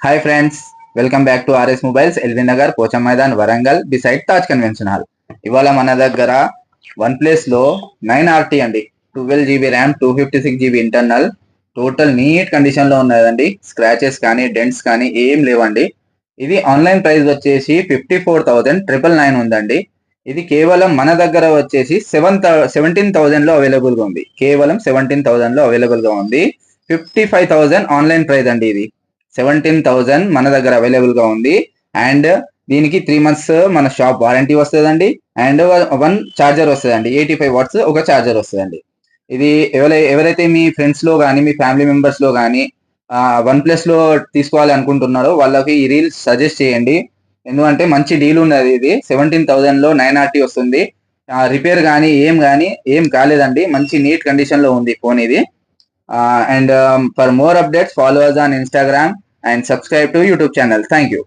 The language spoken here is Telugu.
Hi friends, welcome back to RS mobiles, LB Nagar, Pocham Maidan, Warangal, beside Taj convention hall. ఇవాళ మన దగ్గర వన్ ప్లస్ లో 9RT అండి, 12 GB RAM, 256 GB internal, total neat condition లో ఉన్నదండి. స్క్రాచెస్ కానీ డెంట్స్ కానీ ఏం లేవండి. ఇది ఆన్లైన్ ప్రైస్ వచ్చేసి 54,999 ఉందండి. ఇది కేవలం మన దగ్గర వచ్చేసి 17,000 లో అవైలబుల్ గా ఉంది. కేవలం 17,000 లో అవైలబుల్ గా ఉంది. 55,000 ఆన్లైన్ ప్రైస్ అండి. ఇది 17,000 మన దగ్గర అవైలబుల్ గా ఉంది. అండ్ దీనికి 3 months మన షాప్ వారంటీ వస్తుందండి. అండ్ 1 చార్జర్ వస్తుందండి, 85 watts ఒక చార్జర్ వస్తుందండి. ఇది ఎవరైతే మీ ఫ్రెండ్స్ లో కానీ మీ ఫ్యామిలీ మెంబర్స్ లో కానీ వన్ ప్లస్ లో తీసుకోవాలి అనుకుంటున్నారో వాళ్ళకి ఈ రీల్స్ సజెస్ట్ చేయండి. ఎందుకంటే మంచి డీల్ ఉన్నది. ఇది 17,000 లో 9RT వస్తుంది. రిపేర్ కానీ ఏం కాలేదండి. మంచి నీట్ కండిషన్ లో ఉంది ఫోన్ ఇది. And for more updates, follow us on Instagram and subscribe to YouTube channel. Thank you.